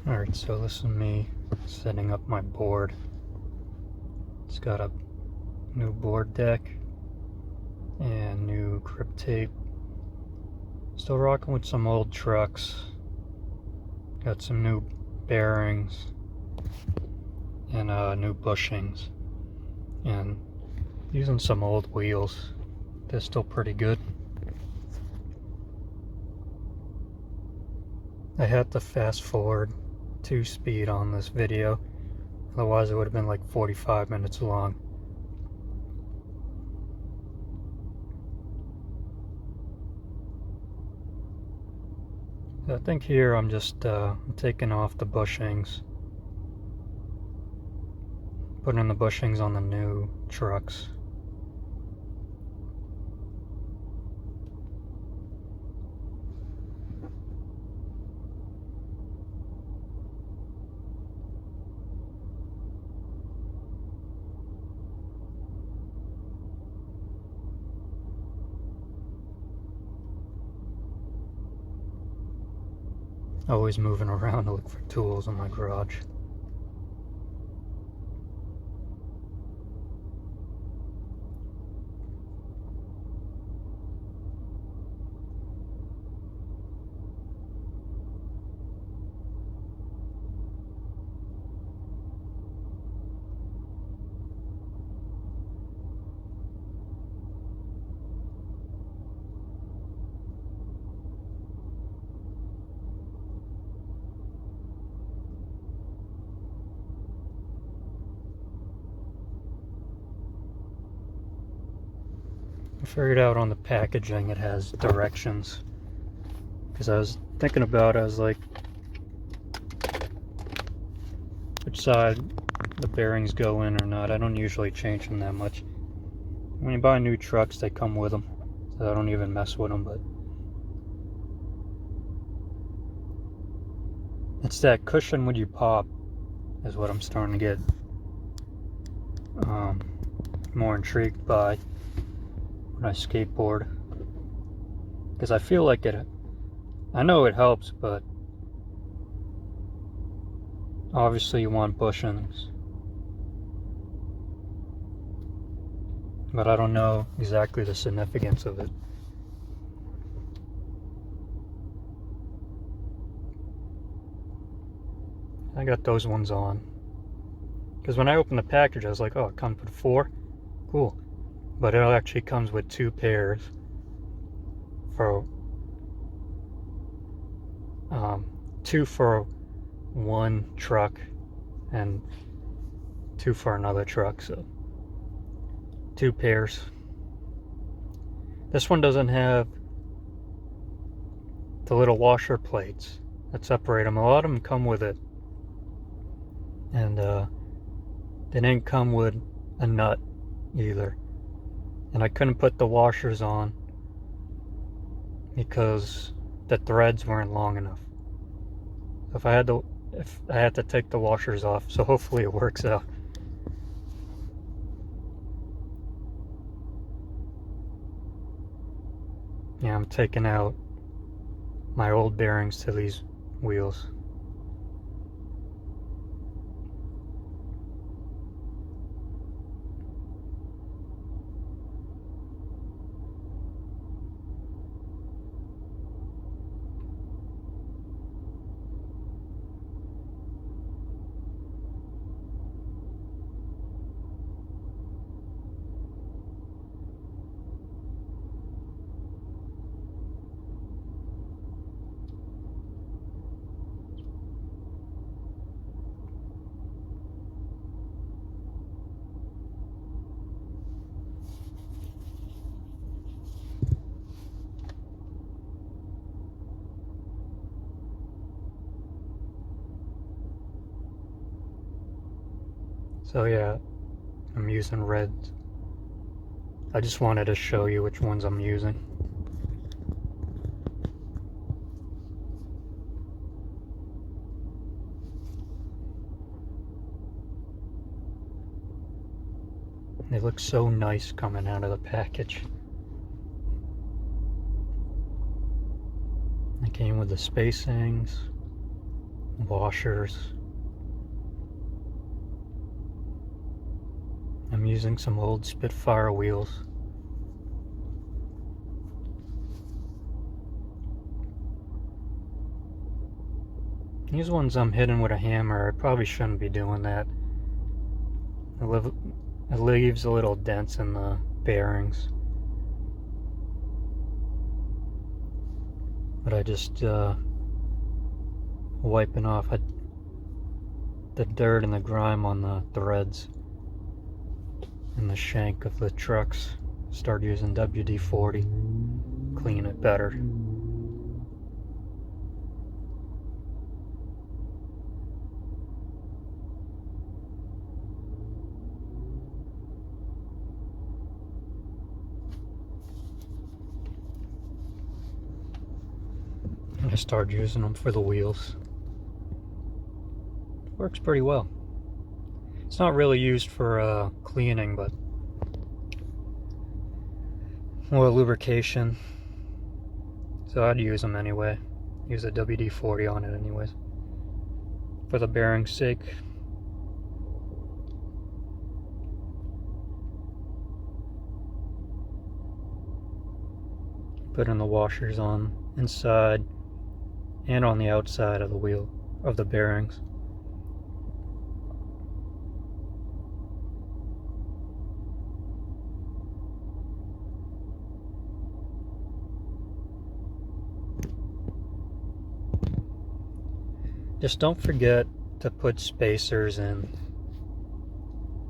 Alright, so this is me setting up my board. It's got a new board deck and new grip tape. Still rocking with some old trucks. Got some new bearings and new bushings. And using some old wheels. They're still pretty good. I had to fast forward 2-speed on this video, otherwise it would have been like 45 minutes long. I think here I'm just taking off the bushings, putting the bushings on the new trucks. Always moving around to look for tools in my garage. I figured out on the packaging it has directions, because I was thinking about it, I was like, which side the bearings go in or not. I don't usually change them that much. When you buy new trucks, they come with them, so I don't even mess with them. But it's that cushion when you pop is what I'm starting to get more intrigued by when I skateboard, because I feel like I know it helps, but obviously you want bushings, but I don't know exactly the significance of it. I got those ones on because when I opened the package I was like, oh, it comes with 4? Cool. But it actually comes with 2 pairs for 2 for one truck and 2 for another truck, so 2 pairs. This one doesn't have the little washer plates that separate them. A lot of them come with it, and they didn't come with a nut either. And I couldn't put the washers on because the threads weren't long enough. If I had to take the washers off, so hopefully it works out. Yeah, I'm taking out my old bearings to these wheels. So yeah, I'm using red. I just wanted to show you which ones I'm using. They look so nice coming out of the package. They came with the spacings, washers. I'm using some old Spitfire wheels. These ones I'm hitting with a hammer. I probably shouldn't be doing that. It leaves a little dents in the bearings. But I just wiping off the dirt and the grime on the threads and the shank of the trucks. Start using WD-40, clean it better. And I started using them for the wheels. Works pretty well. It's not really used for cleaning, but more lubrication. So I'd use them anyway. Use a WD-40 on it anyways. For the bearing's sake. Putting the washers on inside and on the outside of the wheel of the bearings. Just don't forget to put spacers in.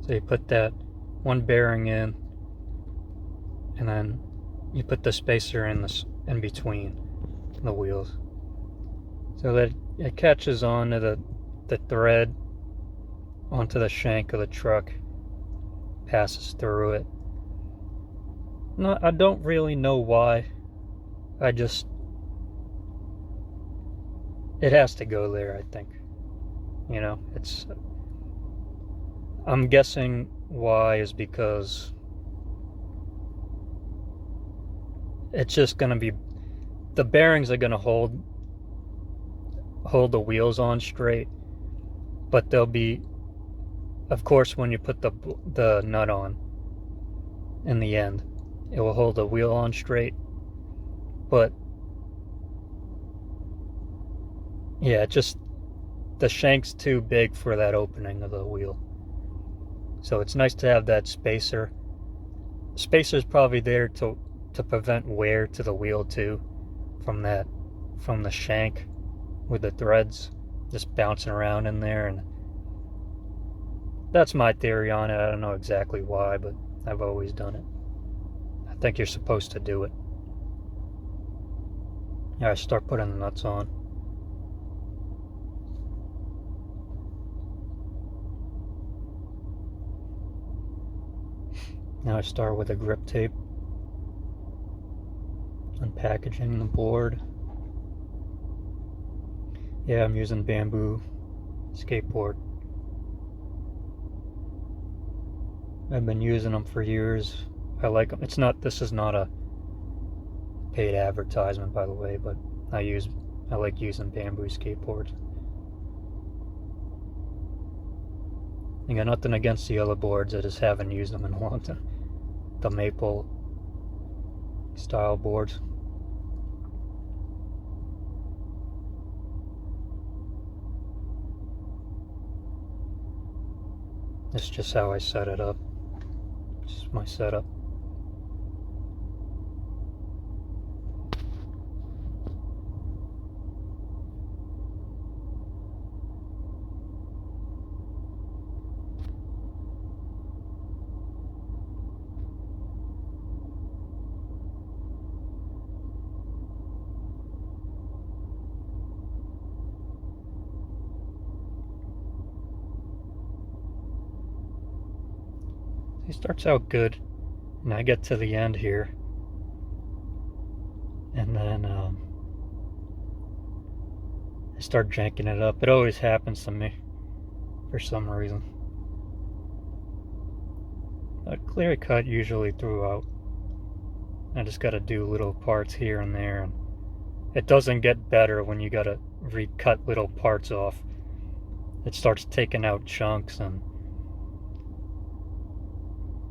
So you put that one bearing in, and then you put the spacer in between the wheels, so that it catches on to the thread onto the shank of the truck, passes through it. No, I don't really know why. It has to go there, I think. You know, I'm guessing why is because it's just gonna be, the bearings are gonna hold the wheels on straight, but they'll be, of course, when you put the nut on in the end, it will hold the wheel on straight, but yeah, the shank's too big for that opening of the wheel. So it's nice to have that spacer. Spacer's probably there to prevent wear to the wheel too, from the shank with the threads just bouncing around in there. And that's my theory on it. I don't know exactly why, but I've always done it. I think you're supposed to do it. Yeah, I start putting the nuts on. Now I start with a grip tape, unpackaging the board. Yeah, I'm using bamboo skateboard. I've been using them for years. I like them. This is not a paid advertisement, by the way, but I like using bamboo skateboards. I got nothing against the other boards, I just haven't used them in a long time. The maple style boards. This is just how I set it up. This is my setup. It starts out good, and I get to the end here, and then I start janking it up. It always happens to me for some reason. A clear cut usually throughout. I just got to do little parts here and there, and it doesn't get better when you gotta recut little parts off. It starts taking out chunks,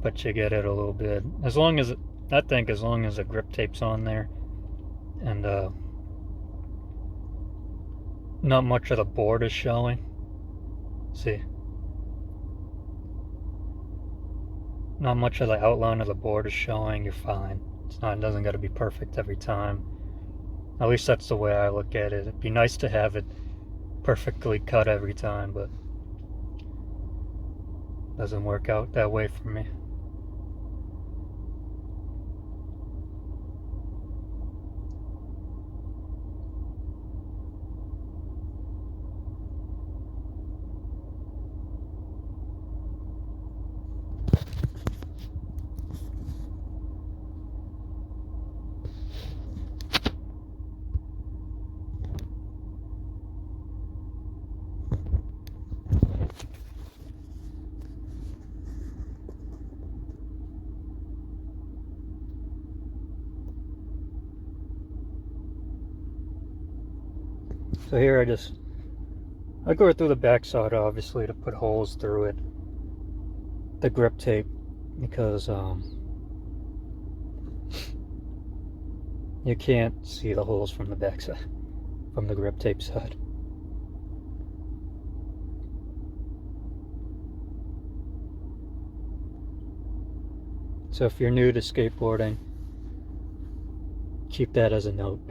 but you get it a little bit. As long as, I think as long as the grip tape's on there, and not much of the board is showing. See, not much of the outline of the board is showing, you're fine. It doesn't got to be perfect every time. At least that's the way I look at it. It'd be nice to have it perfectly cut every time, but it doesn't work out that way for me. So here I go through the backside, obviously, to put holes through it, the grip tape, because you can't see the holes from the backside, from the grip tape side. So if you're new to skateboarding, keep that as a note.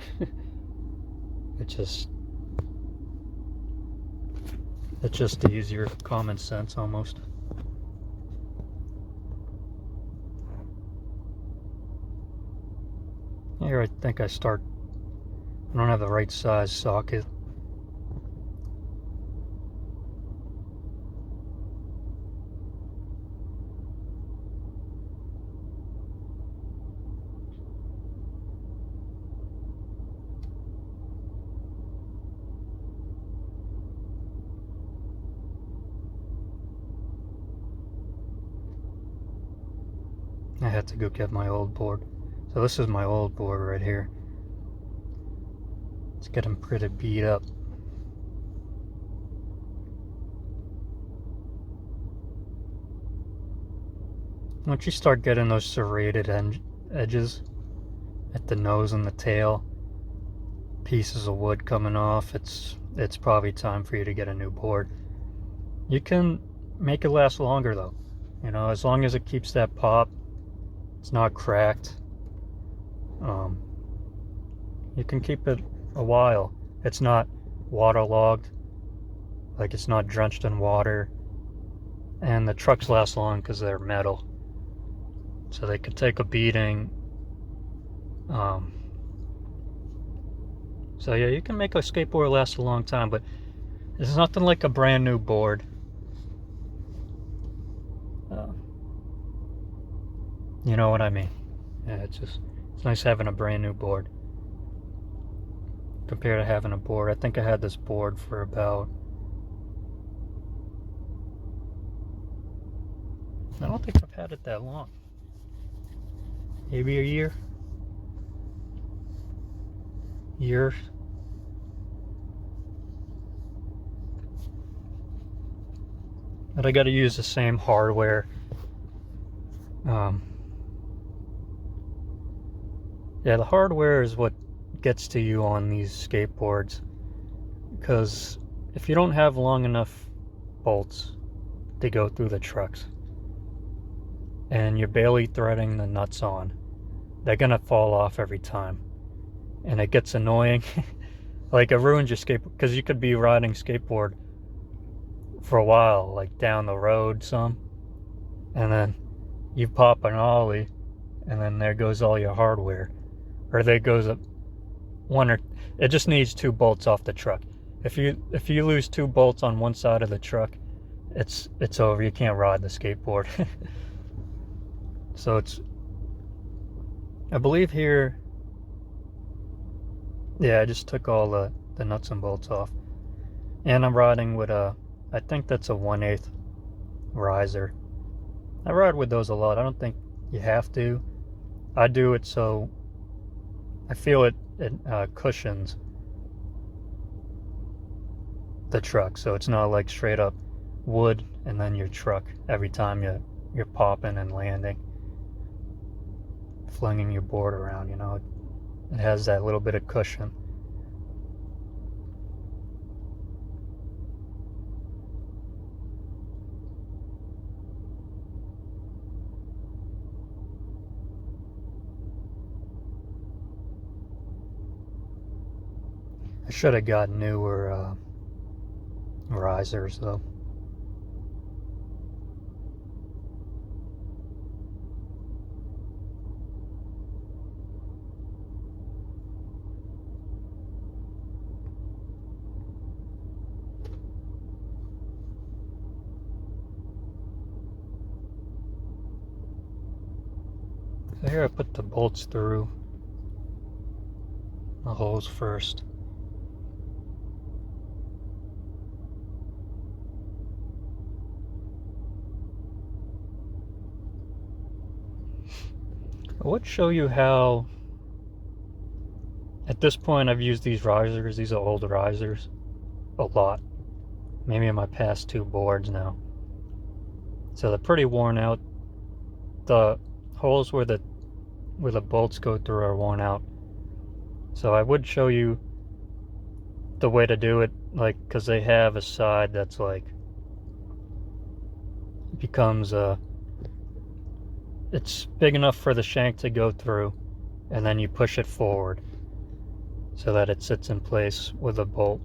It's just easier, common sense almost. Here I think I don't have the right size socket. I had to go get my old board. So this is my old board right here. It's getting pretty beat up. Once you start getting those serrated edges at the nose and the tail, pieces of wood coming off, it's probably time for you to get a new board. You can make it last longer though. You know, as long as it keeps that pop, it's not cracked. You can keep it a while. It's not waterlogged, like it's not drenched in water, and the trucks last long because they're metal, so they could take a beating. So yeah, you can make a skateboard last a long time, but it's nothing like a brand new board. You know what I mean? Yeah, it's nice having a brand new board compared to having a board. I think I had this board for about, I don't think I've had it that long. Maybe a year. But I got to use the same hardware. Yeah, the hardware is what gets to you on these skateboards, because if you don't have long enough bolts to go through the trucks and you're barely threading the nuts on, they're gonna fall off every time, and it gets annoying. Like, it ruins your skateboard, because you could be riding skateboard for a while, like down the road some, and then you pop an ollie, and then there goes all your hardware. Or there goes it just needs 2 bolts off the truck. If you lose 2 bolts on one side of the truck, it's over. You can't ride the skateboard. So I believe here, yeah, I just took all the nuts and bolts off, and I'm riding with I think that's a 1/8 riser. I ride with those a lot. I don't think you have to. I do it so I feel it cushions the truck, so it's not like straight up wood and then your truck every time you're popping and landing, flinging your board around, you know. It has that little bit of cushion. I should have got newer risers though. So here I put the bolts through the holes first. I would show you how, at this point I've used these risers, these are old risers, a lot. Maybe in my past 2 boards now. So they're pretty worn out. The holes where the bolts go through are worn out. So I would show you the way to do it, like, because they have a side that's like, becomes it's big enough for the shank to go through, and then you push it forward so that it sits in place with a bolt,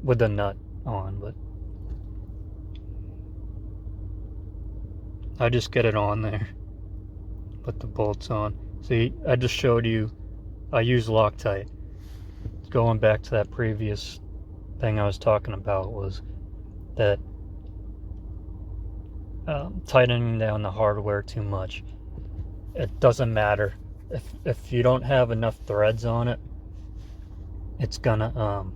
with the nut on. But I just get it on there, put the bolts on. See, I just showed you I use Loctite. Going back to that previous thing I was talking about, was that tightening down the hardware too much, it doesn't matter if you don't have enough threads on it. It's gonna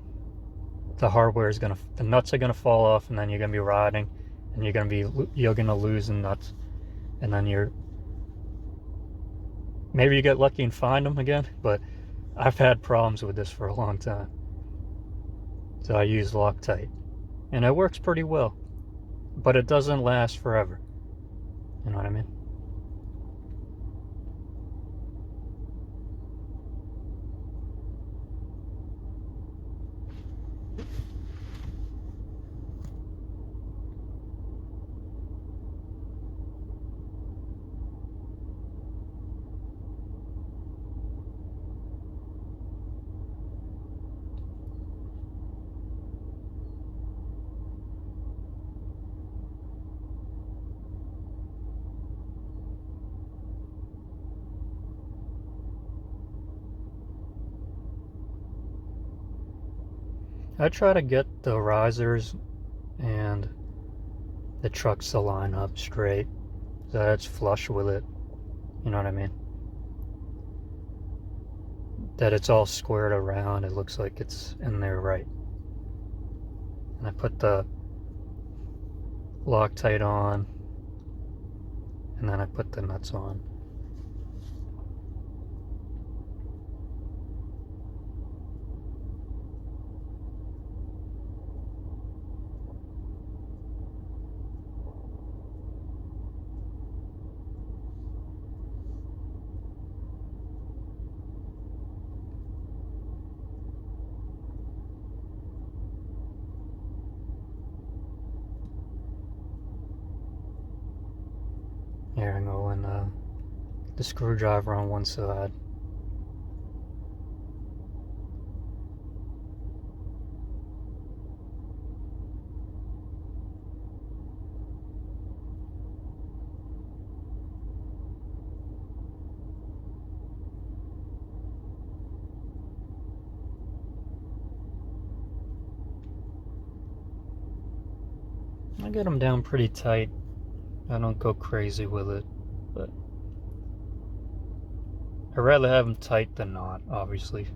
the hardware is gonna, the nuts are gonna fall off, and then you're gonna be riding, and you're gonna lose the nuts, and then maybe you get lucky and find them again. But I've had problems with this for a long time, so I use Loctite, and it works pretty well, but it doesn't last forever. You know what I mean? I try to get the risers and the trucks to line up straight, so that it's flush with it. You know what I mean? That it's all squared around. It looks like it's in there right. And I put the Loctite on, and then I put the nuts on. Here I go, and the screwdriver on one side. I get them down pretty tight. I don't go crazy with it, but I'd rather have them tight than not, obviously.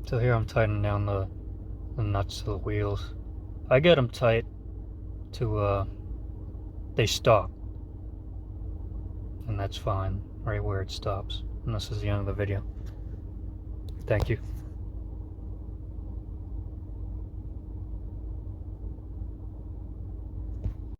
So here I'm tightening down the nuts to the wheels. I get them tight to they stop, and that's fine right where it stops, and this is the end of the video. Thank you.